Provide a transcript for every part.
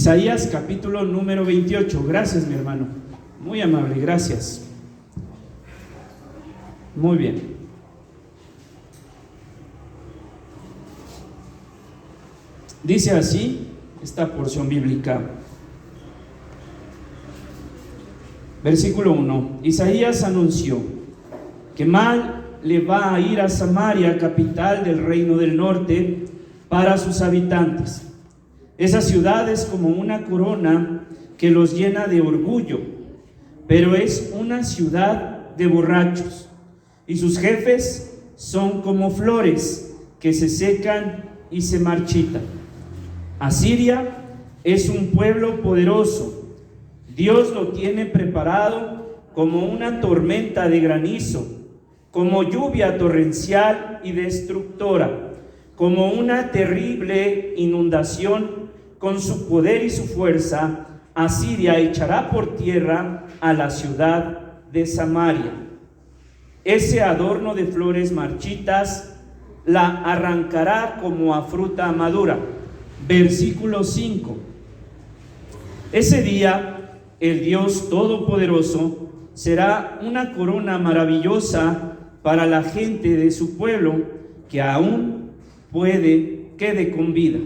Isaías capítulo número 28. Gracias, mi hermano. Muy amable, gracias. Muy bien. Dice así esta porción bíblica. Versículo 1. Isaías anunció que mal le va a ir a Samaria, capital del reino del norte, para sus habitantes. Esa ciudad es como una corona que los llena de orgullo, pero es una ciudad de borrachos, y sus jefes son como flores que se secan y se marchitan. Asiria es un pueblo poderoso. Dios lo tiene preparado como una tormenta de granizo, como lluvia torrencial y destructora, como una terrible inundación. Con su poder y su fuerza, Asiria echará por tierra a la ciudad de Samaria. Ese adorno de flores marchitas la arrancará como a fruta madura. Versículo 5. Ese día el Dios Todopoderoso será una corona maravillosa para la gente de su pueblo que aún quede con vida.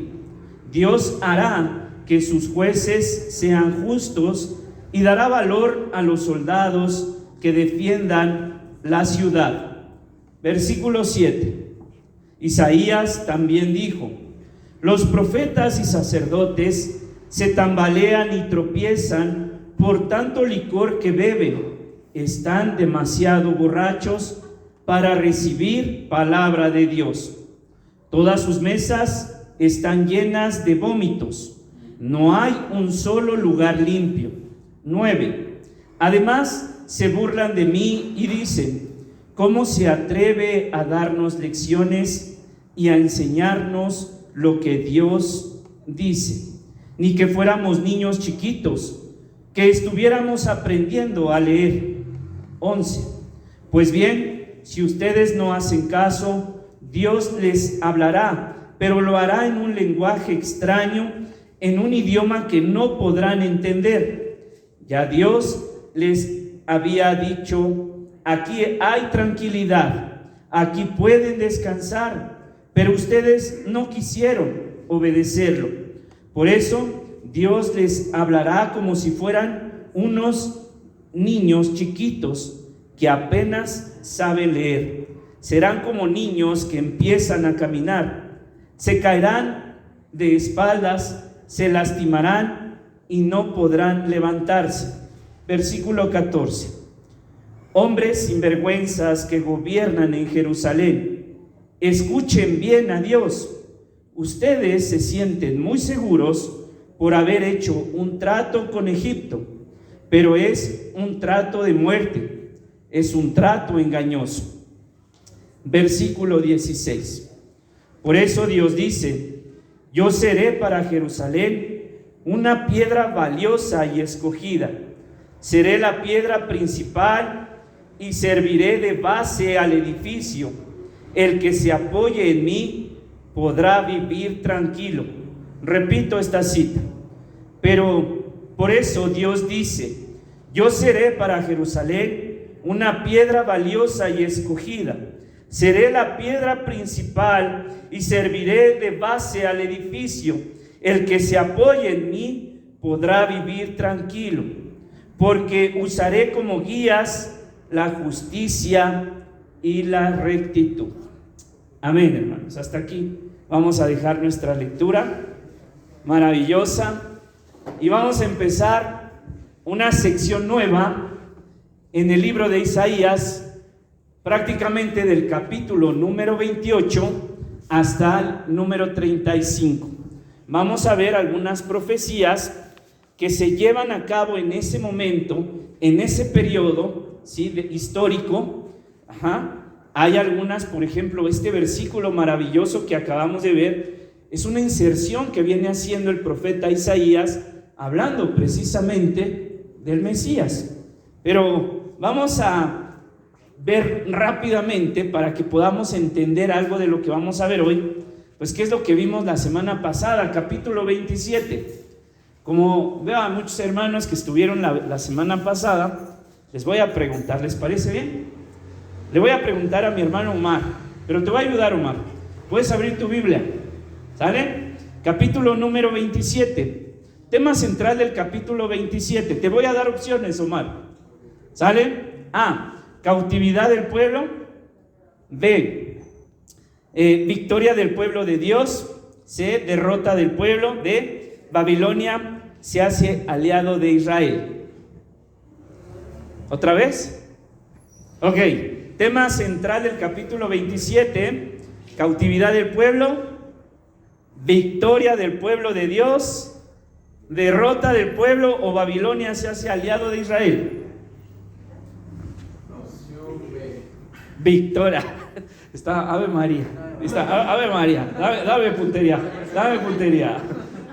Dios hará que sus jueces sean justos y dará valor a los soldados que defiendan la ciudad. Versículo 7. Isaías también dijo: los profetas y sacerdotes se tambalean y tropiezan por tanto licor que beben. Están demasiado borrachos para recibir palabra de Dios. Todas sus mesas están llenas de vómitos. No hay un solo lugar limpio. 9. Además, se burlan de mí y dicen: ¿cómo se atreve a darnos lecciones y a enseñarnos lo que Dios dice? Ni que fuéramos niños chiquitos, que estuviéramos aprendiendo a leer. 11. Pues bien, si ustedes no hacen caso, Dios les hablará, pero lo hará en un lenguaje extraño, en un idioma que no podrán entender. Ya Dios les había dicho: aquí hay tranquilidad, aquí pueden descansar, pero ustedes no quisieron obedecerlo. Por eso Dios les hablará como si fueran unos niños chiquitos que apenas saben leer. Serán como niños que empiezan a caminar. Se caerán de espaldas, se lastimarán y no podrán levantarse. Versículo 14. Hombres sinvergüenzas que gobiernan en Jerusalén, escuchen bien a Dios. Ustedes se sienten muy seguros por haber hecho un trato con Egipto, pero es un trato de muerte, es un trato engañoso. Versículo 16. Por eso Dios dice: yo seré para Jerusalén una piedra valiosa y escogida. Seré la piedra principal y serviré de base al edificio. El que se apoye en mí podrá vivir tranquilo. Repito esta cita. Pero por eso Dios dice: yo seré para Jerusalén una piedra valiosa y escogida. Seré la piedra principal y serviré de base al edificio. El que se apoye en mí podrá vivir tranquilo, porque usaré como guías la justicia y la rectitud. Amén, hermanos. Hasta aquí vamos a dejar nuestra lectura maravillosa y vamos a empezar una sección nueva en el libro de Isaías, prácticamente del capítulo número 28 hasta el número 35. Vamos a ver algunas profecías que se llevan a cabo en ese momento, en ese periodo, ¿sí?, histórico. Hay algunas, por ejemplo, este versículo maravilloso que acabamos de ver, es una inserción que viene haciendo el profeta Isaías, hablando precisamente del Mesías. Pero vamos a ver rápidamente, para que podamos entender algo de lo que vamos a ver hoy, pues qué es lo que vimos la semana pasada, capítulo 27. Como veo a muchos hermanos que estuvieron la semana pasada, les voy a preguntar, ¿les parece bien? Le voy a preguntar a mi hermano Omar, pero te voy a ayudar, Omar. Puedes abrir tu Biblia, ¿sale? Capítulo número 27, tema central del capítulo 27. Te voy a dar opciones, Omar, ¿sale? A, cautividad del pueblo. B, victoria del pueblo de Dios. C, derrota del pueblo. D, Babilonia se hace aliado de Israel. ¿Otra vez? Ok, tema central del capítulo 27, cautividad del pueblo, victoria del pueblo de Dios, derrota del pueblo o Babilonia se hace aliado de Israel. Victoria. Está Ave María. Está Ave María. Dame puntería. Dame puntería.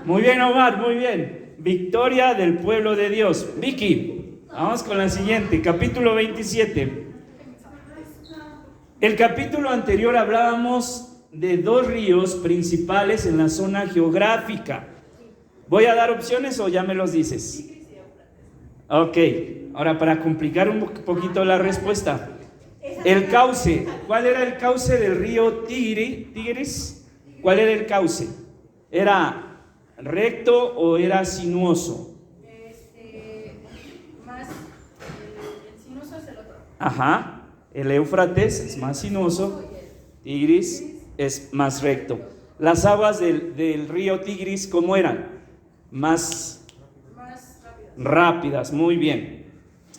Muy bien, Omar, muy bien. Victoria del pueblo de Dios. Vicky, vamos con la siguiente. Capítulo 27. El capítulo anterior hablábamos de dos ríos principales en la zona geográfica. ¿Voy a dar opciones o ya me los dices? Ok, ahora para complicar un poquito la respuesta. El cauce, ¿cuál era el cauce del río Tigris? ¿Cuál era el cauce? ¿Era recto o era sinuoso? Más, el sinuoso es el otro. Ajá, el Éufrates es más sinuoso, Tigris es más recto. Las aguas del río Tigris, ¿cómo eran? Más rápidas, muy bien.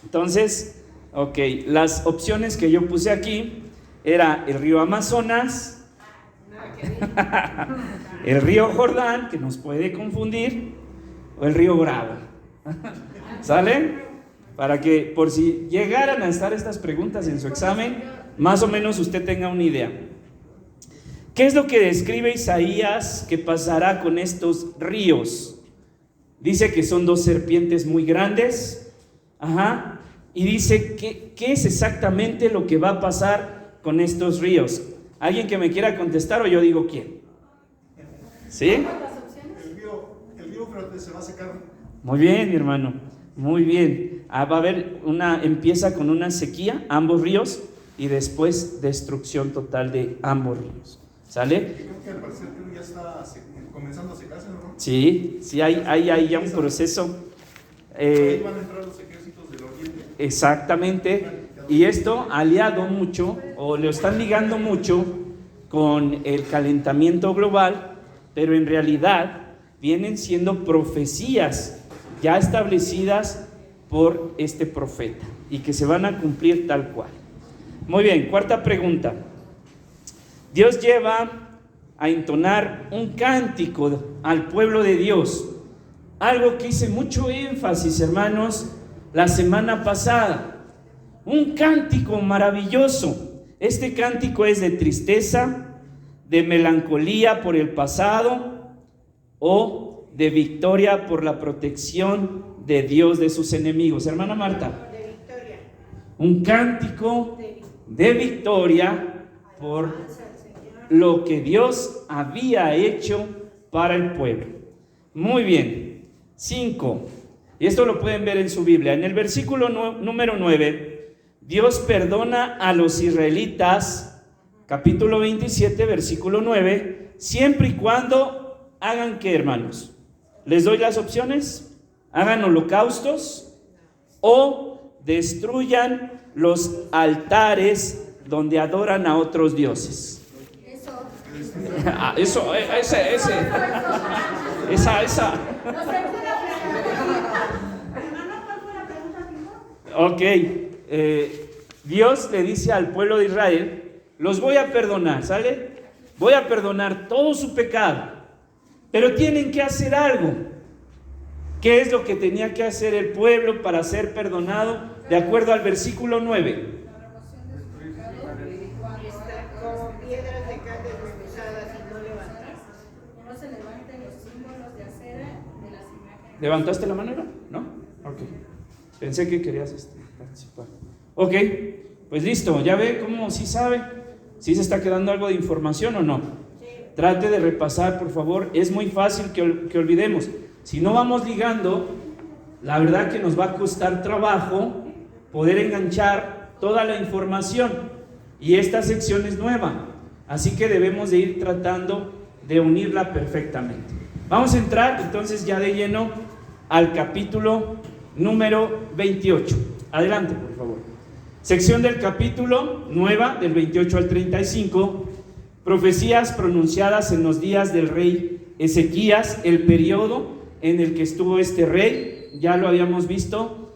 Entonces, ok, las opciones que yo puse aquí era el río Amazonas, el río Jordán, que nos puede confundir, o el río Bravo. ¿Sale? Para que por si llegaran a estar estas preguntas en su examen, más o menos usted tenga una idea. ¿Qué es lo que describe Isaías que pasará con estos ríos? Dice que son dos serpientes muy grandes. Ajá. Y dice ¿qué es exactamente lo que va a pasar con estos ríos? ¿Alguien que me quiera contestar o yo digo quién? ¿Sí? El río Éufrates se va a secar. Muy bien, mi hermano, muy bien. Va a haber empieza con una sequía, ambos ríos, y después destrucción total de ambos ríos. ¿Sale? Creo que al parecer ya está comenzando a secarse, ¿no? Sí, hay ya un proceso. Ahí van a entrar los ejércitos del oriente. Exactamente, y esto aliado mucho, o lo están ligando mucho con el calentamiento global, pero en realidad vienen siendo profecías ya establecidas por este profeta y que se van a cumplir tal cual. Muy bien, cuarta pregunta. Dios lleva a entonar un cántico al pueblo de Dios, algo que hice mucho énfasis, hermanos, la semana pasada. Un cántico maravilloso. Este cántico es de tristeza, de melancolía por el pasado o de victoria por la protección de Dios de sus enemigos. Hermana Marta. De victoria. Un cántico de victoria por lo que Dios había hecho para el pueblo. Muy bien. 5. Y esto lo pueden ver en su Biblia. En el versículo número 9, Dios perdona a los israelitas, capítulo 27, versículo 9, siempre y cuando hagan ¿qué, hermanos? Les doy las opciones. Hagan holocaustos o destruyan los altares donde adoran a otros dioses. Esa. Ok, Dios le dice al pueblo de Israel, los voy a perdonar, ¿sale? Voy a perdonar todo su pecado, pero tienen que hacer algo. ¿Qué es lo que tenía que hacer el pueblo para ser perdonado? De acuerdo al versículo 9. Con piedras de cal desmenuzadas y no levantar. No se levanten los símbolos de acera de las imágenes. ¿Levantaste la mano? ¿No? Ok. Pensé que querías participar. Ok, pues listo. ¿Ya ve cómo sí sabe? ¿Sí se está quedando algo de información o no? Sí. Trate de repasar, por favor. Es muy fácil que olvidemos. Si no vamos ligando, la verdad que nos va a costar trabajo poder enganchar toda la información, y esta sección es nueva, así que debemos de ir tratando de unirla perfectamente. Vamos a entrar entonces ya de lleno al capítulo número 28. Adelante, por favor. Sección del capítulo nueva, del 28 al 35, profecías pronunciadas en los días del rey Ezequías, el periodo en el que estuvo este rey. Ya lo habíamos visto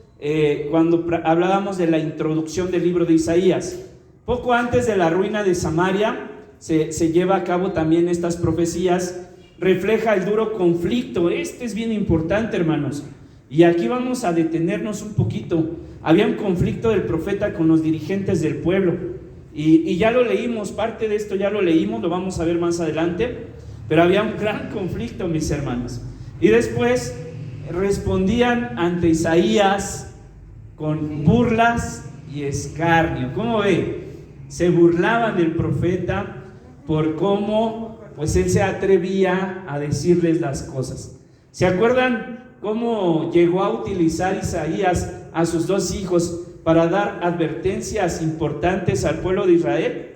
cuando hablábamos de la introducción del libro de Isaías. Poco antes de la ruina de Samaria se lleva a cabo también estas profecías. Refleja el duro conflicto. Este es bien importante, hermanos, y aquí vamos a detenernos un poquito. Había un conflicto del profeta con los dirigentes del pueblo, y ya lo leímos, parte de esto ya lo leímos, lo vamos a ver más adelante, pero había un gran conflicto, mis hermanos. Y después respondían ante Isaías con burlas y escarnio. ¿Cómo ve? Se burlaban del profeta por cómo pues él se atrevía a decirles las cosas. ¿Se acuerdan cómo llegó a utilizar Isaías a sus dos hijos para dar advertencias importantes al pueblo de Israel?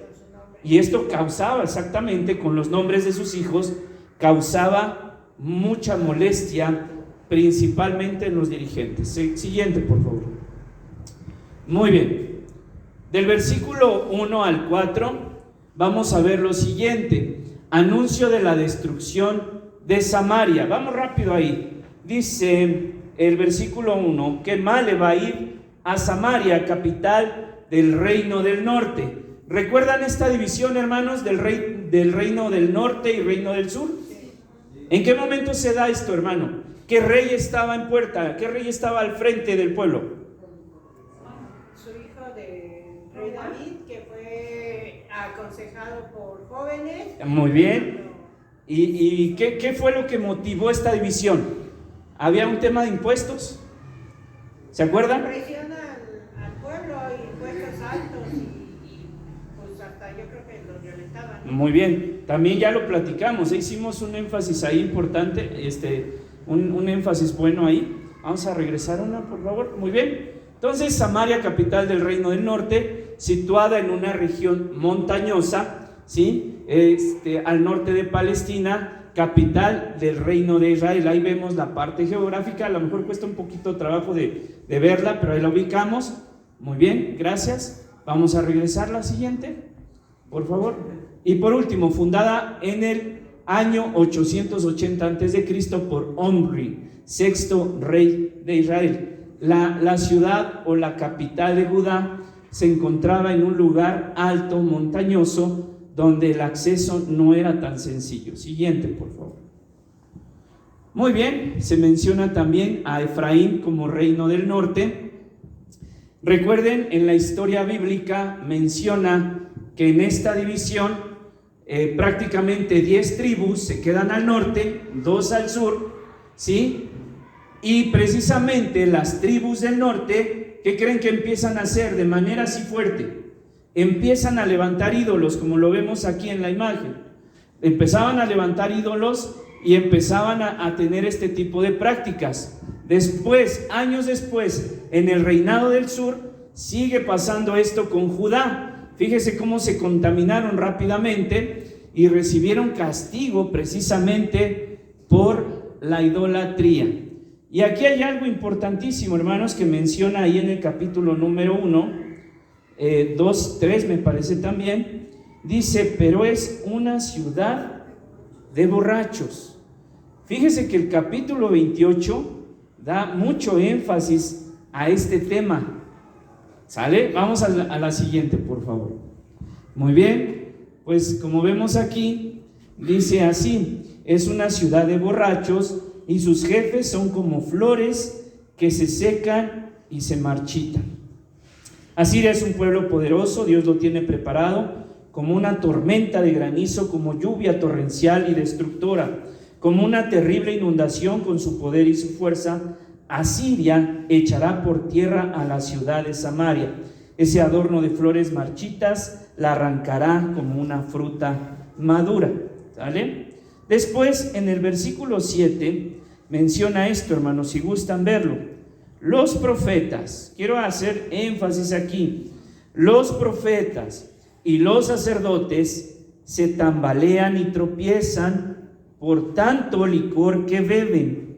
Y esto causaba, exactamente con los nombres de sus hijos, causaba mucha molestia, principalmente en los dirigentes. Siguiente, por favor. Muy bien. Del versículo 1 al 4 vamos a ver lo siguiente: anuncio de la destrucción de Samaria. Vamos rápido ahí. Dice el versículo 1, que mal le va a ir a Samaria, capital del reino del norte. ¿Recuerdan esta división, hermanos, del reino del norte y reino del sur? ¿En qué momento se da esto, hermano? ¿Qué rey estaba en puerta? ¿Qué rey estaba al frente del pueblo? Su hijo de rey David, que fue aconsejado por jóvenes. Muy bien. ¿Y qué fue lo que motivó esta división? ¿Había un tema de impuestos? ¿Se acuerdan? Presión al pueblo, impuestos altos y pues hasta yo creo que los violentaban. Muy bien, también ya lo platicamos, hicimos un énfasis ahí importante, un énfasis bueno ahí. Vamos a regresar una, por favor. Muy bien. Entonces, Samaria, capital del reino del norte, situada en una región montañosa, ¿sí? Al norte de Palestina, capital del reino de Israel. Ahí vemos la parte geográfica, a lo mejor cuesta un poquito de trabajo de verla, pero ahí la ubicamos. Muy bien, gracias. Vamos a regresar la siguiente, por favor. Y por último, fundada en el año 880 a.C. por Omri, sexto rey de Israel. La ciudad o la capital de Judá se encontraba en un lugar alto, montañoso, donde el acceso no era tan sencillo. Siguiente, por favor. Muy bien, se menciona también a Efraín como reino del norte. Recuerden, en la historia bíblica menciona que en esta división prácticamente 10 tribus se quedan al norte, 2 al sur, ¿sí? Y precisamente las tribus del norte, ¿qué creen que empiezan a hacer de manera así fuerte? Empiezan a levantar ídolos, como lo vemos aquí en la imagen. Empezaban a levantar ídolos y empezaban a tener este tipo de prácticas. Después, años después, en el reinado del sur, sigue pasando esto con Judá. Fíjese cómo se contaminaron rápidamente y recibieron castigo precisamente por la idolatría. Y aquí hay algo importantísimo, hermanos, que menciona ahí en el capítulo número 1, 2, 3 me parece también. Dice, pero es una ciudad de borrachos. Fíjese que el capítulo 28 da mucho énfasis a este tema. ¿Sale? Vamos a la siguiente, por favor. Muy bien, pues como vemos aquí, dice así: es una ciudad de borrachos y sus jefes son como flores que se secan y se marchitan. Asiria es un pueblo poderoso, Dios lo tiene preparado como una tormenta de granizo, como lluvia torrencial y destructora, como una terrible inundación con su poder y su fuerza. Asiria echará por tierra a la ciudad de Samaria. Ese adorno de flores marchitas la arrancará como una fruta madura. ¿Sale? Después, en el versículo 7, menciona esto, hermanos, si gustan verlo. Los profetas, quiero hacer énfasis aquí, los profetas y los sacerdotes se tambalean y tropiezan por tanto licor que beben.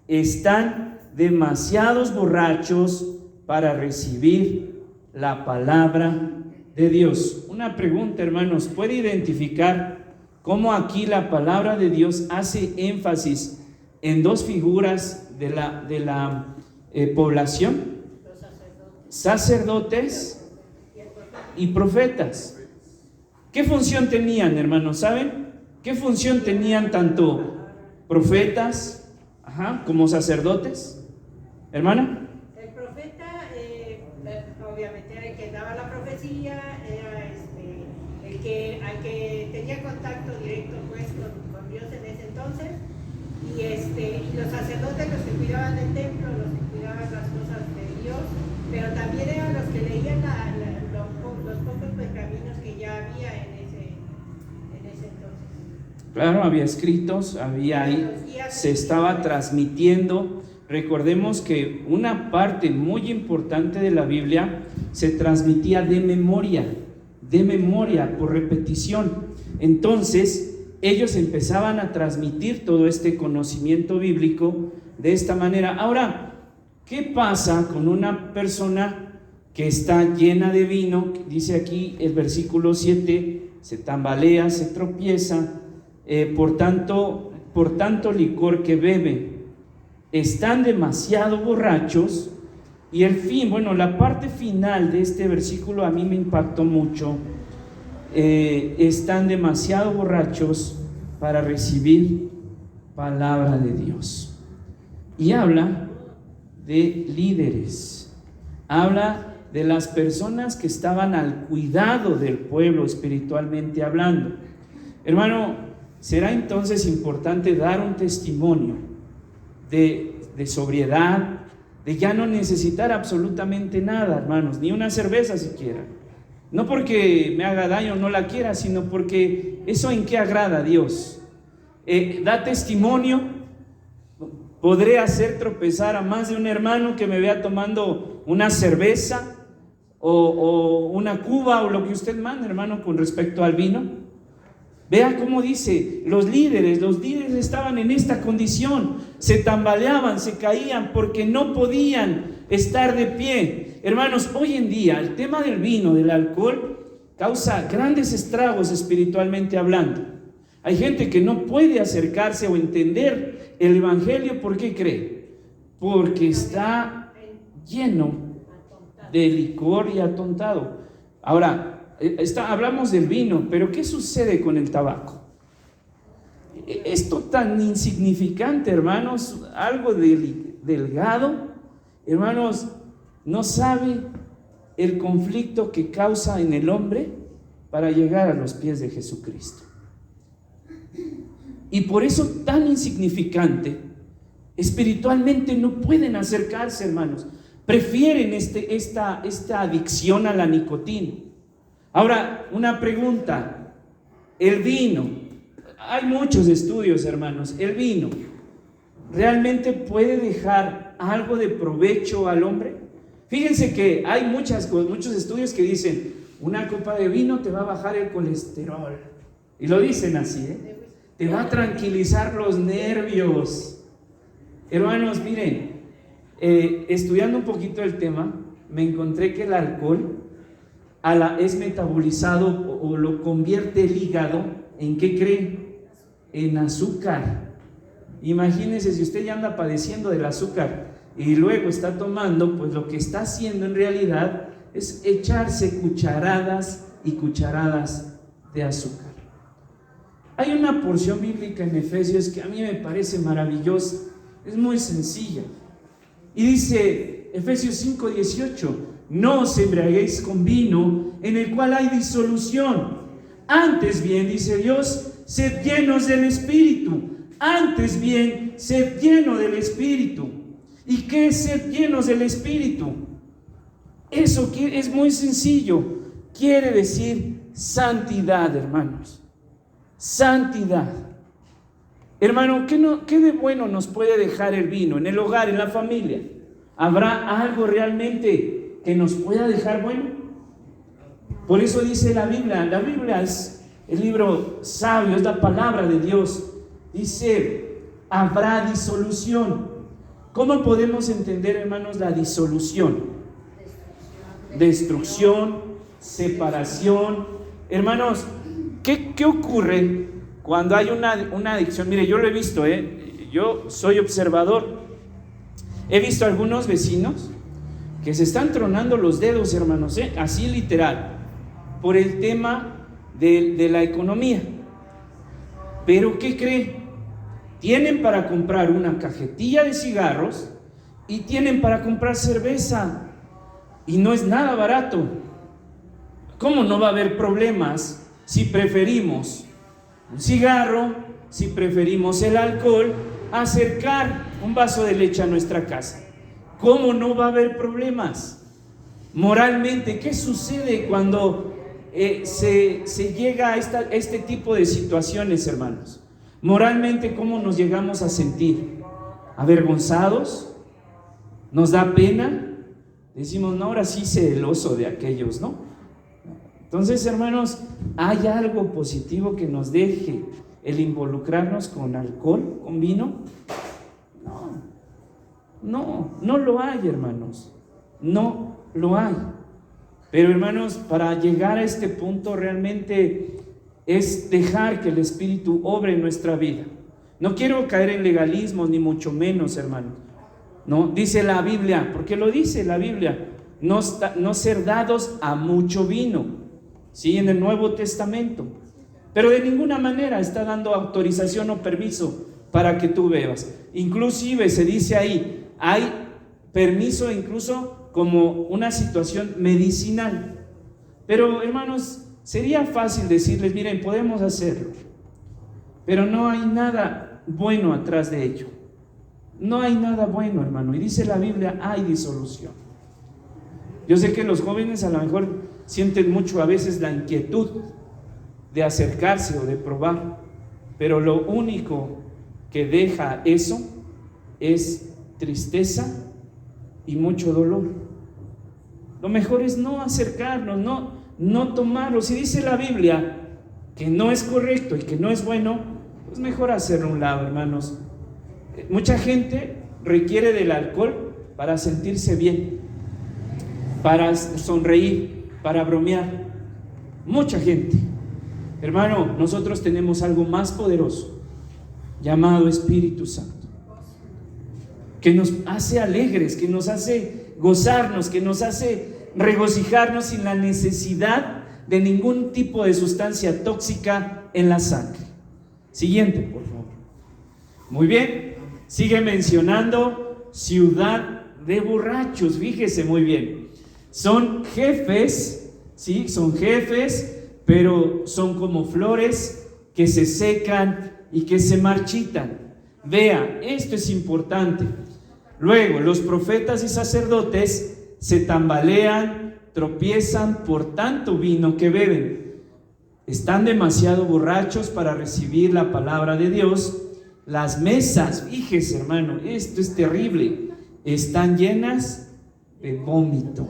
Están demasiados borrachos para recibir la palabra de Dios. Una pregunta, hermanos, ¿puede identificar cómo aquí la palabra de Dios hace énfasis en dos figuras de la población? Sacerdotes y profetas. ¿Qué función tenían, hermanos? ¿Saben? ¿Qué función tenían tanto profetas como sacerdotes? ¿Hermana? El profeta, obviamente, era el que daba la profecía, era el que tenía contacto directo pues con Dios en ese entonces, y los sacerdotes, los que cuidaban del templo, los que cuidaban las cosas de Dios, pero también eran los que leían los pocos pergaminos que ya había en ese entonces. Claro, había escritos, había ahí, se estaba transmitiendo. Recordemos que una parte muy importante de la Biblia se transmitía de memoria, por repetición. Entonces, ellos empezaban a transmitir todo este conocimiento bíblico de esta manera. Ahora, ¿qué pasa con una persona que está llena de vino? Dice aquí el versículo 7, se tambalea, se tropieza, por tanto licor que bebe. Están demasiado borrachos. Y el fin, bueno, la parte final de este versículo a mí me impactó mucho. Están demasiado borrachos para recibir palabra de Dios. Y habla de líderes, habla de las personas que estaban al cuidado del pueblo espiritualmente hablando. Hermano, será entonces importante dar un testimonio de sobriedad, de ya no necesitar absolutamente nada, hermanos, ni una cerveza siquiera. No porque me haga daño, no la quiera, sino porque eso en qué agrada a Dios. Da testimonio. Podré hacer tropezar a más de un hermano que me vea tomando una cerveza o una cuba o lo que usted mande, hermano, con respecto al vino. Vea cómo dice, los líderes estaban en esta condición, se tambaleaban, se caían porque no podían estar de pie. Hermanos, hoy en día el tema del vino, del alcohol, causa grandes estragos espiritualmente hablando. Hay gente que no puede acercarse o entender el evangelio. ¿Por qué cree? Porque está lleno de licor y atontado. Ahora, hablamos del vino, pero ¿qué sucede con el tabaco? Esto tan insignificante, hermanos, algo delgado, hermanos, no sabe el conflicto que causa en el hombre para llegar a los pies de Jesucristo. Y por eso tan insignificante, espiritualmente no pueden acercarse, hermanos. Prefieren esta adicción a la nicotina. Ahora, una pregunta. El vino, hay muchos estudios, hermanos. ¿El vino realmente puede dejar algo de provecho al hombre? Fíjense que hay muchos estudios que dicen, una copa de vino te va a bajar el colesterol. Y lo dicen así, te va a tranquilizar los nervios. Hermanos, miren, estudiando un poquito el tema, me encontré que el alcohol es metabolizado o lo convierte el hígado, ¿en qué cree? En azúcar. Imagínense si usted ya anda padeciendo del azúcar y luego está tomando, pues lo que está haciendo en realidad es echarse cucharadas y cucharadas de azúcar. Hay una porción bíblica en Efesios que a mí me parece maravillosa, es muy sencilla. Y dice Efesios 5:18, no os embriaguéis con vino en el cual hay disolución. Antes bien, dice Dios, sed llenos del Espíritu. Antes bien, sed lleno del Espíritu. ¿Y qué es ser llenos del Espíritu? Eso es muy sencillo. Quiere decir santidad, hermanos. Santidad. Hermano, ¿qué de bueno nos puede dejar el vino en el hogar, en la familia? ¿Habrá algo realmente que nos pueda dejar bueno? Por eso dice la Biblia es el libro sabio, es la palabra de Dios. Dice, habrá disolución. ¿Cómo podemos entender, hermanos, la disolución? Destrucción, separación. Hermanos, ¿qué ocurre cuando hay una adicción? Mire, yo lo he visto, yo soy observador. He visto algunos vecinos que se están tronando los dedos, hermanos, así literal, por el tema de la economía. Pero ¿qué cree? Tienen para comprar una cajetilla de cigarros y tienen para comprar cerveza, y no es nada barato. ¿Cómo no va a haber problemas si preferimos un cigarro, si preferimos el alcohol, a acercar un vaso de leche a nuestra casa? ¿Cómo no va a haber problemas? Moralmente, ¿qué sucede cuando se llega a este tipo de situaciones, hermanos? Moralmente, ¿cómo nos llegamos a sentir? ¿Avergonzados? ¿Nos da pena? Decimos, no, ahora sí celoso de aquellos, ¿no? Entonces, hermanos, ¿hay algo positivo que nos deje el involucrarnos con alcohol, con vino? No lo hay, hermanos. No lo hay. Pero, hermanos, para llegar a este punto realmente es dejar que el Espíritu obre en nuestra vida. No quiero caer en legalismos, ni mucho menos, hermanos. No, dice la Biblia, porque lo dice la Biblia, no ser dados a mucho vino, ¿sí? En el Nuevo Testamento. Pero de ninguna manera está dando autorización o permiso para que tú bebas. Inclusive se dice ahí, hay permiso incluso como una situación medicinal. Pero, hermanos, sería fácil decirles, miren, podemos hacerlo, pero no hay nada bueno atrás de ello. No hay nada bueno, hermano. Y dice la Biblia, hay disolución. Yo sé que los jóvenes a lo mejor sienten mucho a veces la inquietud de acercarse o de probar, pero lo único que deja eso es tristeza y mucho dolor. Lo mejor es no acercarnos, no tomarlo. Si dice la Biblia que no es correcto y que no es bueno, pues mejor hacerlo a un lado, hermanos. Mucha gente requiere del alcohol para sentirse bien, para sonreír, para bromear. Mucha gente. Hermano, nosotros tenemos algo más poderoso llamado Espíritu Santo, que nos hace alegres, que nos hace gozarnos, que nos hace regocijarnos sin la necesidad de ningún tipo de sustancia tóxica en la sangre. Siguiente, por favor. Muy bien. Sigue mencionando ciudad de borrachos. Fíjese muy bien. Son jefes, ¿sí? Son jefes, pero son como flores que se secan y que se marchitan. Vea, esto es importante. Luego, los profetas y sacerdotes se tambalean, tropiezan por tanto vino que beben. Están demasiado borrachos para recibir la palabra de Dios. Las mesas, fíjese, hermano, esto es terrible, están llenas de vómito.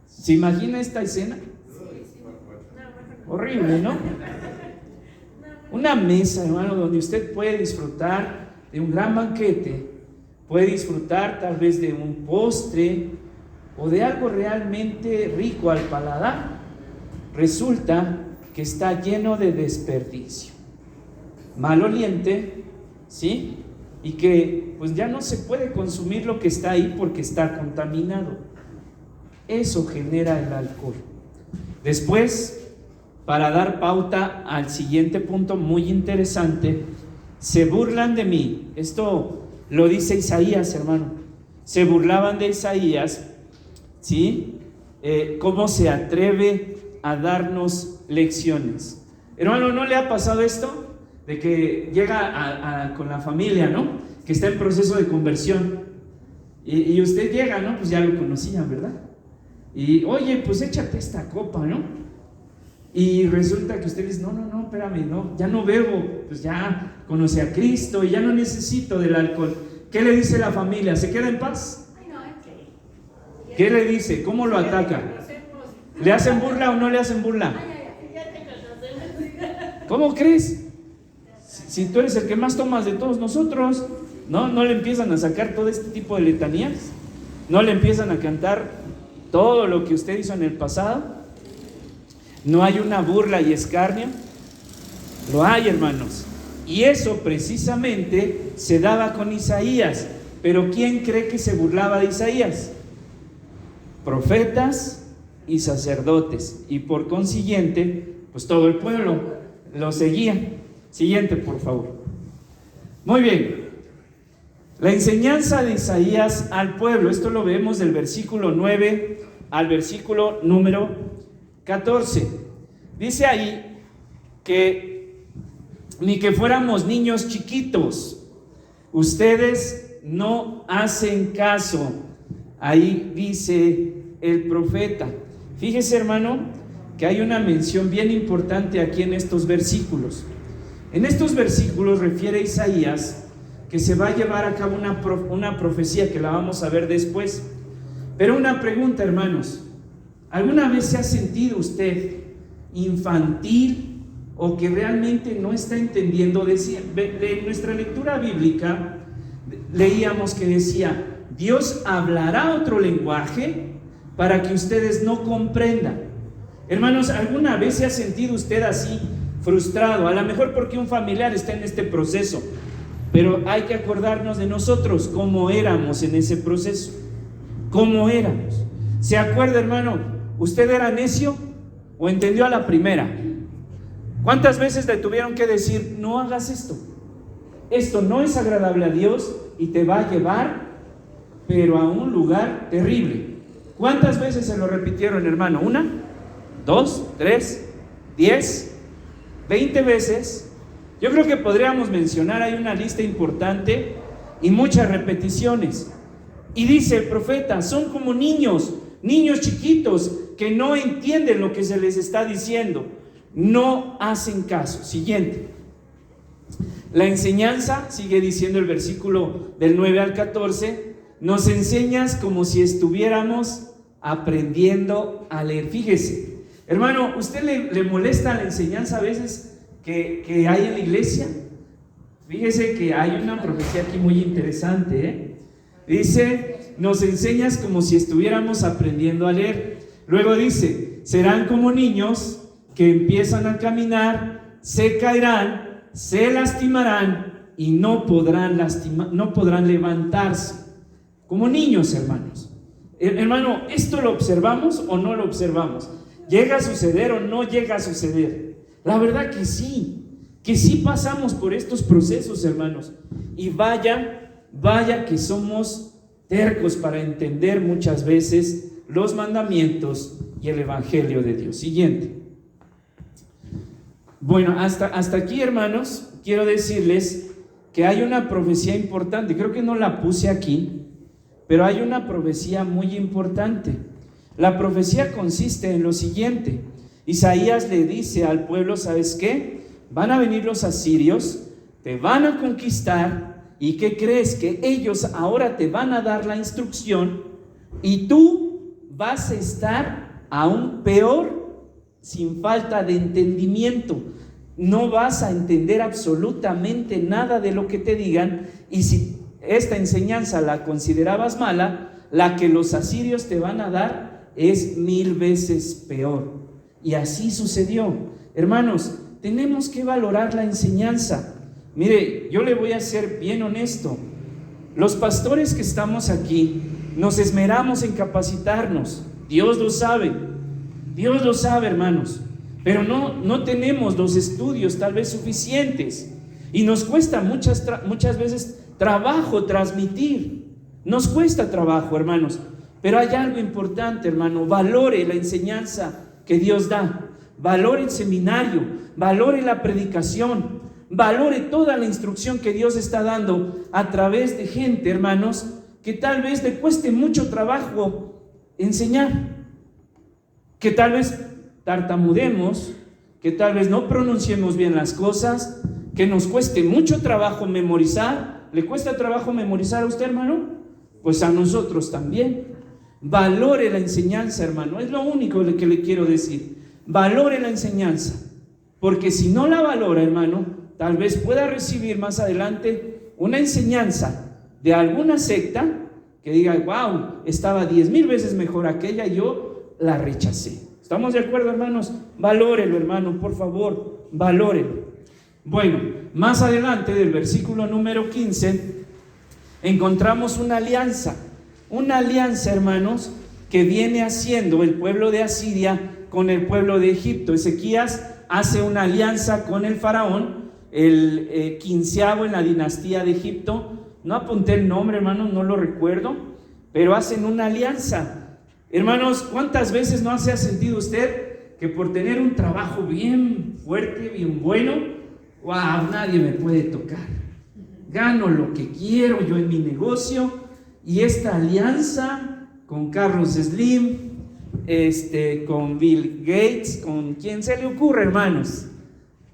¿Se imagina esta escena? Horrible, ¿no? Una mesa, hermano, donde usted puede disfrutar de un gran banquete, puede disfrutar tal vez de un postre o de algo realmente rico al paladar. Resulta que está lleno de desperdicio, maloliente, ¿sí? Y que pues ya no se puede consumir lo que está ahí porque está contaminado. Eso genera el alcohol. Después, para dar pauta al siguiente punto muy interesante, se burlan de mí. Esto lo dice Isaías, hermano. Se burlaban de Isaías, ¿sí? ¿Cómo se atreve a darnos lecciones? Hermano, ¿no le ha pasado esto? De que llega con la familia, ¿no? Que está en proceso de conversión. Y usted llega, ¿no? Pues ya lo conocían, ¿verdad? Y, oye, pues échate esta copa, ¿no? Y resulta que usted dice, no, espérame, no, ya no bebo, pues ya conocí a Cristo y ya no necesito del alcohol. ¿Qué le dice la familia? ¿Se queda en paz? ¿Qué le dice? ¿Cómo lo ataca? ¿Le hacen burla o no le hacen burla? ¿Cómo crees? Si tú eres el que más tomas de todos nosotros, ¿no le empiezan a sacar todo este tipo de letanías? ¿No le empiezan a cantar todo lo que usted hizo en el pasado? ¿No hay una burla y escarnio? Lo hay, hermanos. Y eso precisamente se daba con Isaías. Pero ¿quién cree que se burlaba de Isaías? Profetas y sacerdotes. Y por consiguiente, pues todo el pueblo lo seguía. Siguiente, por favor. Muy bien. La enseñanza de Isaías al pueblo. Esto lo vemos del versículo 9 al versículo número 14. Dice ahí que ni que fuéramos niños chiquitos, ustedes no hacen caso. Ahí dice el profeta. Fíjese, hermano, que hay una mención bien importante aquí en estos versículos. En estos versículos refiere Isaías que se va a llevar a cabo una profecía que la vamos a ver después. Pero una pregunta, hermanos: ¿alguna vez se ha sentido usted infantil o que realmente no está entendiendo? De nuestra lectura bíblica leíamos que decía: Dios hablará otro lenguaje para que ustedes no comprendan. Hermanos, ¿alguna vez se ha sentido usted así, frustrado? A lo mejor porque un familiar está en este proceso, pero hay que acordarnos de nosotros, cómo éramos en ese proceso, cómo éramos. ¿Se acuerda, hermano? ¿Usted era necio o entendió a la primera? ¿Cuántas veces le tuvieron que decir: no hagas esto no es agradable a Dios y te va a llevar, pero a un lugar terrible? ¿Cuántas veces se lo repitieron, hermano? ¿1, 2, 3, 10, 20 veces? Yo creo que podríamos mencionar, hay una lista importante y muchas repeticiones. Y dice el profeta: son como niños chiquitos que no entienden lo que se les está diciendo, no hacen caso. Siguiente. La enseñanza, sigue diciendo el versículo del 9 al 14, nos enseñas como si estuviéramos aprendiendo a leer. Fíjese, hermano, ¿usted le molesta la enseñanza a veces que hay en la iglesia? Fíjese que hay una profecía aquí muy interesante, Dice: nos enseñas como si estuviéramos aprendiendo a leer. Luego dice: serán como niños que empiezan a caminar, se caerán, se lastimarán y no podrán levantarse. Como niños, hermanos. Hermano, ¿esto lo observamos o no lo observamos? ¿Llega a suceder o no llega a suceder? La verdad que sí pasamos por estos procesos, hermanos. Y vaya que somos tercos para entender muchas veces los mandamientos y el evangelio de Dios. Siguiente. Bueno, hasta aquí, hermanos, quiero decirles que hay una profecía importante. Creo que no la puse aquí, pero hay una profecía muy importante. La profecía consiste en lo siguiente: Isaías le dice al pueblo: ¿sabes qué? Van a venir los asirios, te van a conquistar, ¿y qué crees? Que ellos ahora te van a dar la instrucción y tú vas a estar aún peor, sin falta de entendimiento. No vas a entender absolutamente nada de lo que te digan, y si esta enseñanza la considerabas mala, la que los asirios te van a dar es 1000 veces peor. Y así sucedió. Hermanos, tenemos que valorar la enseñanza. Mire, yo le voy a ser bien honesto. Los pastores que estamos aquí nos esmeramos en capacitarnos. Dios lo sabe, hermanos. Pero no tenemos los estudios tal vez suficientes. Y nos cuesta muchas veces trabajo transmitir. Nos cuesta trabajo, hermanos. Pero hay algo importante, hermano: valore la enseñanza que Dios da, valore el seminario, valore la predicación, valore toda la instrucción que Dios está dando a través de gente, hermanos, que tal vez le cueste mucho trabajo enseñar, que tal vez tartamudemos, que tal vez no pronunciemos bien las cosas, que nos cueste mucho trabajo memorizar. ¿Le cuesta trabajo memorizar a usted, hermano? Pues a nosotros también. Valore la enseñanza, hermano. Es lo único que le quiero decir. Valore la enseñanza. Porque si no la valora, hermano, tal vez pueda recibir más adelante una enseñanza de alguna secta que diga, wow, estaba 10,000 veces mejor aquella y yo la rechacé. ¿Estamos de acuerdo, hermanos? Valórelo, hermano, por favor, valórelo. Bueno, más adelante del versículo número 15 encontramos una alianza, hermanos, que viene haciendo el pueblo de Asiria con el pueblo de Egipto. Ezequías hace una alianza con el faraón, el 15º en la dinastía de Egipto. No apunté el nombre, hermanos, no lo recuerdo, pero hacen una alianza. Hermanos, ¿cuántas veces no se ha sentido usted que por tener un trabajo bien fuerte, bien bueno, wow, nadie me puede tocar? Gano lo que quiero yo en mi negocio, y esta alianza con Carlos Slim, con Bill Gates, con quien se le ocurre, hermanos,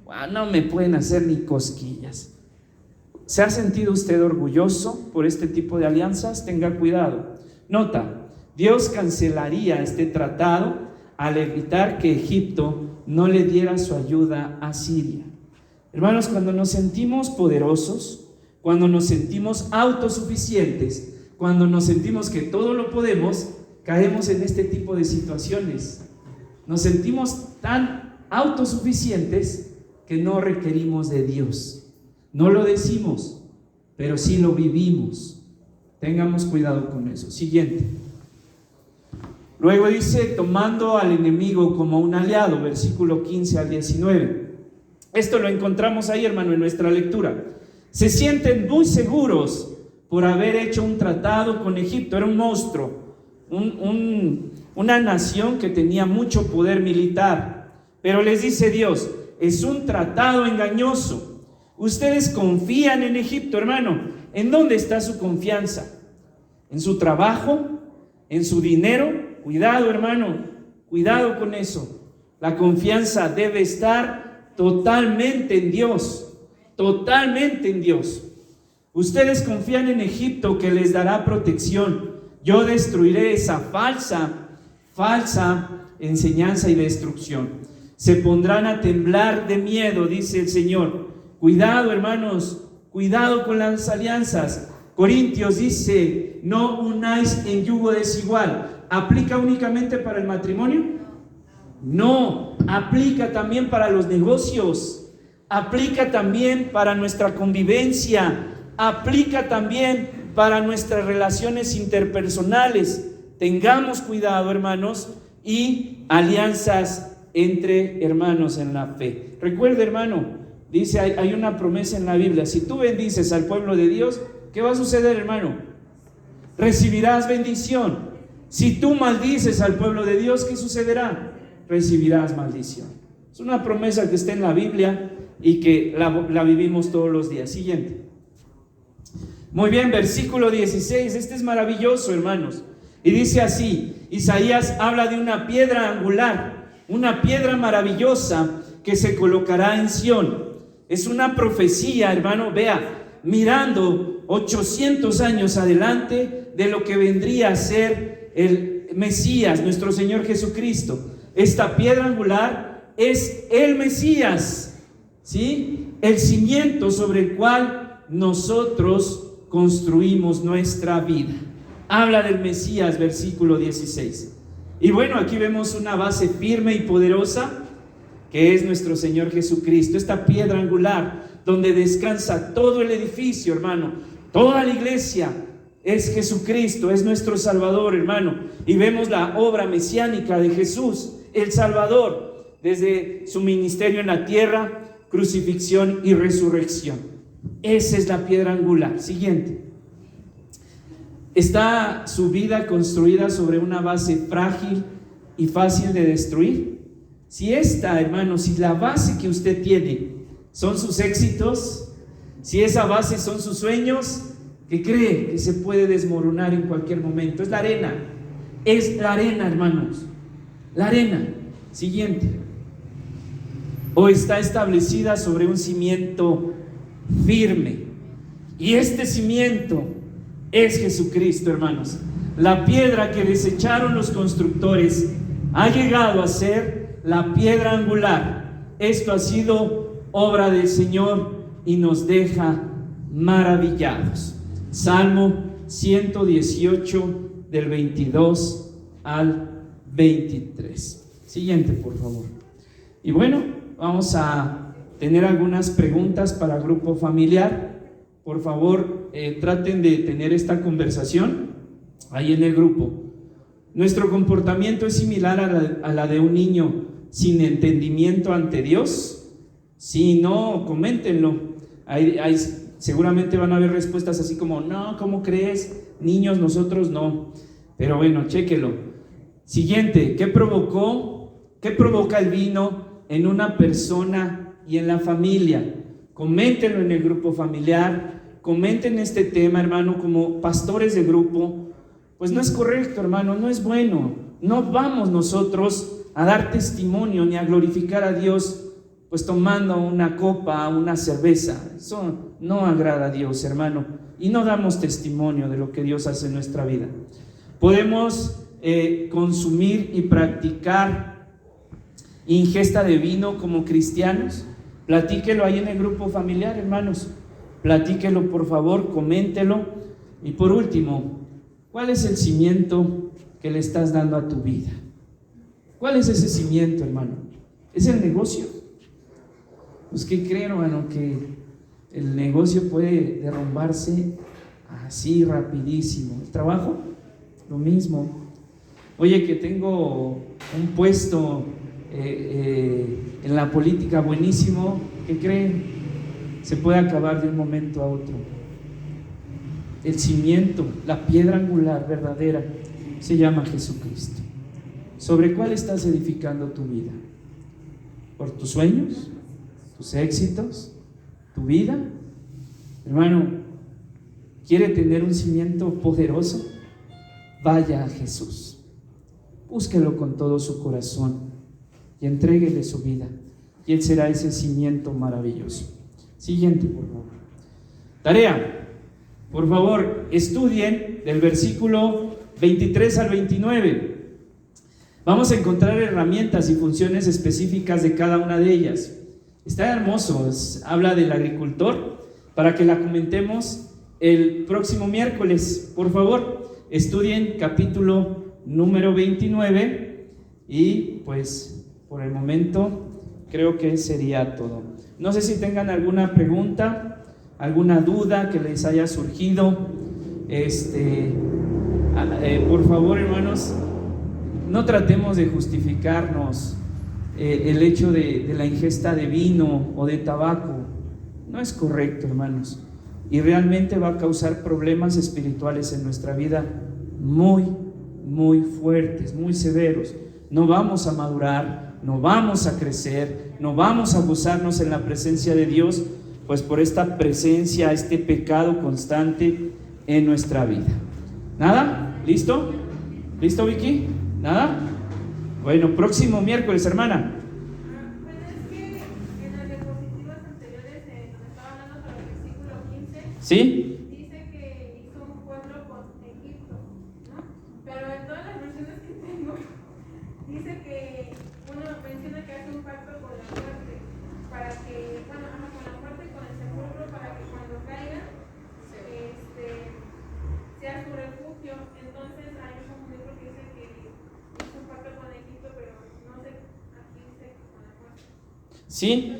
wow, no me pueden hacer ni cosquillas. ¿Se ha sentido usted orgulloso por este tipo de alianzas? Tenga cuidado. Nota, Dios cancelaría este tratado al evitar que Egipto no le diera su ayuda a Siria. Hermanos, cuando nos sentimos poderosos, cuando nos sentimos autosuficientes, cuando nos sentimos que todo lo podemos, caemos en este tipo de situaciones. Nos sentimos tan autosuficientes que no requerimos de Dios. No lo decimos, pero sí lo vivimos. Tengamos cuidado con eso. Siguiente. Luego dice, tomando al enemigo como un aliado, versículo 15 al 19. Esto lo encontramos ahí, hermano, en nuestra lectura. Se sienten muy seguros por haber hecho un tratado con Egipto. Era un monstruo, una nación que tenía mucho poder militar. Pero les dice Dios, es un tratado engañoso. Ustedes confían en Egipto, hermano. ¿En dónde está su confianza? ¿En su trabajo? ¿En su dinero? Cuidado, hermano, cuidado con eso. La confianza debe estar totalmente en Dios, totalmente en Dios. Ustedes confían en Egipto, que les dará protección. Yo destruiré esa falsa enseñanza y destrucción. Se pondrán a temblar de miedo, dice el Señor. Cuidado, hermanos, cuidado con las alianzas. Corintios dice, no unáis en yugo desigual. ¿Aplica únicamente para el matrimonio? No, aplica también para los negocios, aplica también para nuestra convivencia, aplica también para nuestras relaciones interpersonales. Tengamos cuidado, hermanos, y alianzas entre hermanos en la fe. Recuerde, hermano, dice, hay una promesa en la Biblia: si tú bendices al pueblo de Dios, ¿qué va a suceder, hermano? Recibirás bendición. Si tú maldices al pueblo de Dios, ¿qué sucederá? Recibirás maldición. Es una promesa que está en la Biblia y que la vivimos todos los días. Siguiente. Muy bien, versículo 16. Este es maravilloso, hermanos. Y dice así: Isaías habla de una piedra angular, una piedra maravillosa que se colocará en Sión. Es una profecía, hermano, vea, mirando 800 años adelante de lo que vendría a ser el Mesías, nuestro Señor Jesucristo. Esta piedra angular es el Mesías, ¿sí? El cimiento sobre el cual nosotros construimos nuestra vida. Habla del Mesías, versículo 16. Y bueno, aquí vemos una base firme y poderosa, que es nuestro Señor Jesucristo. Esta piedra angular donde descansa todo el edificio, hermano. Toda la iglesia es Jesucristo, es nuestro Salvador, hermano. Y vemos la obra mesiánica de Jesús, el Salvador, desde su ministerio en la tierra, crucifixión y resurrección. Esa es la piedra angular. Siguiente. ¿Está su vida construida sobre una base frágil y fácil de destruir? Si esta, hermano, si la base que usted tiene son sus éxitos, si esa base son sus sueños, ¿qué cree? Que se puede desmoronar en cualquier momento. Es la arena, hermanos, la arena. Siguiente. o está establecida sobre un cimiento firme. Y este cimiento es Jesucristo, hermanos. La piedra que desecharon los constructores ha llegado a ser la piedra angular. Esto ha sido obra del Señor y nos deja maravillados. Salmo 118 del 22 al 23. Siguiente, por favor. Y bueno, vamos a tener algunas preguntas para el grupo familiar. Por favor, traten de tener esta conversación ahí en el grupo. ¿Nuestro comportamiento es similar a la de un niño sin entendimiento ante Dios? Si no, coméntenlo. Seguramente van a haber respuestas así como: no, ¿cómo crees? Niños, nosotros no. Pero bueno, chéquelo. Siguiente, ¿qué provoca el vino en una persona y en la familia? Coméntenlo en el grupo familiar. Comenten este tema, hermano, como pastores de grupo. Pues no es correcto, hermano, no es bueno. No vamos nosotros a dar testimonio ni a glorificar a Dios pues tomando una copa, una cerveza. Eso no agrada a Dios, hermano, y no damos testimonio de lo que Dios hace en nuestra vida. Podemos consumir y practicar ingesta de vino como cristianos. Platíquelo ahí en el grupo familiar, hermanos. Platíquelo, por favor, coméntelo. Y por último, ¿cuál es el cimiento que le estás dando a tu vida? ¿Cuál es ese cimiento, hermano? ¿Es el negocio? Pues ¿qué creen, hermano? Que el negocio puede derrumbarse así rapidísimo. ¿El trabajo? Lo mismo. Oye, que tengo un puesto en la política buenísimo. ¿Qué creen? Se puede acabar de un momento a otro. El cimiento, la piedra angular verdadera, se llama Jesucristo. ¿Sobre cuál estás edificando tu vida? ¿Por tus sueños? ¿Tus éxitos? ¿Tu vida? Hermano, ¿quiere tener un cimiento poderoso? Vaya a Jesús. Búsquelo con todo su corazón y entréguele su vida, y Él será ese cimiento maravilloso. Siguiente, por favor. Tarea. Por favor, estudien del versículo 23 al 29. Vamos a encontrar herramientas y funciones específicas de cada una de ellas. Está hermoso, habla del agricultor, para que la comentemos el próximo miércoles. Por favor, estudien capítulo número 29 y pues por el momento creo que sería todo. No sé si tengan alguna pregunta, alguna duda que les haya surgido. Por favor, hermanos, no tratemos de justificarnos el hecho de la ingesta de vino o de tabaco. No es correcto, hermanos, y realmente va a causar problemas espirituales en nuestra vida muy, muy fuertes, muy severos. No vamos a madurar, no vamos a crecer, no vamos a gozarnos en la presencia de Dios, pues por esta presencia, este pecado constante en nuestra vida. ¿Nada? ¿Listo? ¿Listo, Vicky? ¿Nada? Bueno, próximo miércoles, hermana. Bueno, es que en las diapositivas anteriores, donde estaba hablando sobre el versículo 15, ¿Sí? dice que hizo un pueblo con Egipto, ¿no? Pero en todas las versiones que tengo, dice que, uno menciona que hace un pacto con la muerte, para que, con la muerte y con el sepulcro, para que cuando caiga, sea su refugio. Entonces, hay un libro que dice que hizo un pacto con Egipto, pero no sé, aquí dice con la muerte. Sí,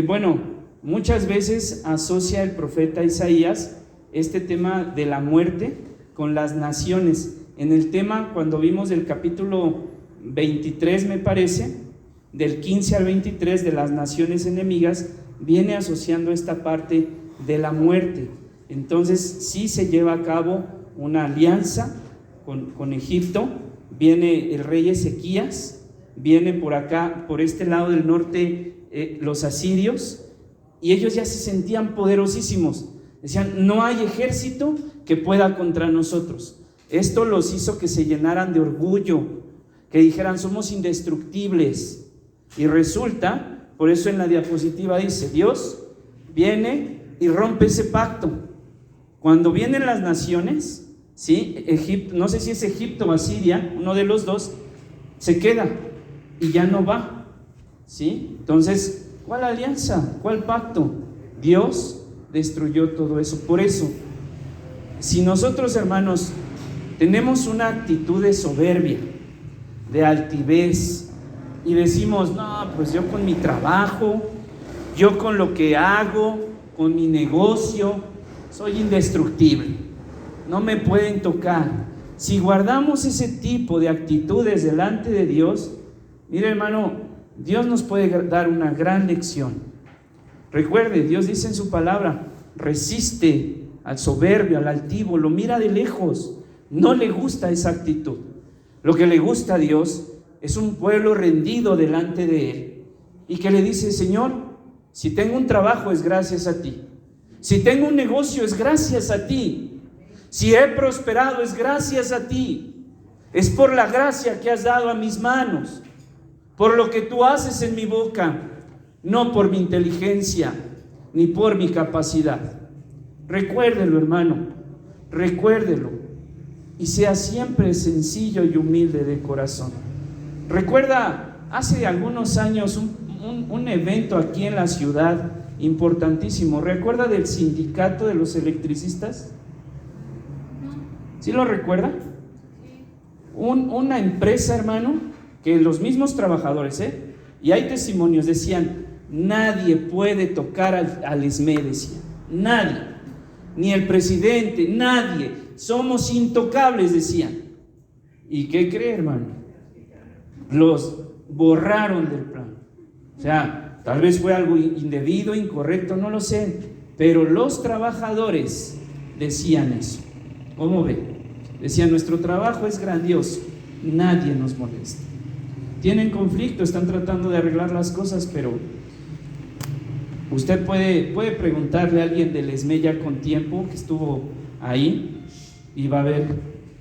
bueno, muchas veces asocia el profeta Isaías este tema de la muerte con las naciones. En el tema, cuando vimos del capítulo 23, me parece, del 15 al 23 de las naciones enemigas, viene asociando esta parte de la muerte. Entonces, sí se lleva a cabo una alianza con Egipto. Viene el rey Ezequías, viene por acá, por este lado del norte, los asirios, y ellos ya se sentían poderosísimos. Decían: no hay ejército que pueda contra nosotros. Esto los hizo que se llenaran de orgullo, que dijeran: somos indestructibles. Y resulta Por eso en la diapositiva dice, Dios viene y rompe ese pacto. Cuando vienen las naciones, ¿sí? Egipto, no sé si es Egipto o Asiria, uno de los dos, se queda y ya no va, ¿sí? Entonces, ¿cuál alianza? ¿Cuál pacto? Dios destruyó todo eso. Por eso, si nosotros, hermanos, tenemos una actitud de soberbia, de altivez, y decimos, no, pues yo con mi trabajo, yo con lo que hago, con mi negocio, soy indestructible, no me pueden tocar. Si guardamos ese tipo de actitudes delante de Dios, mire, hermano, Dios nos puede dar una gran lección. Recuerde, Dios dice en su palabra, resiste al soberbio, al altivo, lo mira de lejos, no le gusta esa actitud. Lo que le gusta a Dios es un pueblo rendido delante de Él y que le dice, Señor, si tengo un trabajo es gracias a ti, si tengo un negocio es gracias a ti, si he prosperado es gracias a ti, es por la gracia que has dado a mis manos, por lo que tú haces en mi boca, no por mi inteligencia ni por mi capacidad. Recuérdelo, hermano, recuérdelo y sea siempre sencillo y humilde de corazón. Recuerda, hace algunos años un evento aquí en la ciudad importantísimo. ¿Recuerda del sindicato de los electricistas? ¿Sí lo recuerda? Una empresa, hermano, que los mismos trabajadores, y hay testimonios, decían, nadie puede tocar al ESME, decían, nadie, ni el presidente, nadie, somos intocables, decían. ¿Y qué cree, hermano? Los borraron del plan. O sea, tal vez fue algo indebido, incorrecto, no lo sé, pero los trabajadores decían eso. ¿Cómo ve? Decían, nuestro trabajo es grandioso, nadie nos molesta. Tienen conflicto, están tratando de arreglar las cosas, pero usted puede preguntarle a alguien del ESME ya con tiempo, que estuvo ahí, y va a ver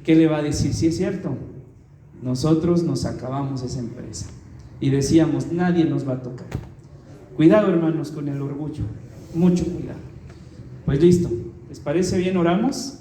qué le va a decir. Si es cierto, nosotros nos acabamos esa empresa y decíamos, nadie nos va a tocar. Cuidado, hermanos, con el orgullo, mucho cuidado. Pues listo, ¿les parece bien? ¿Oramos?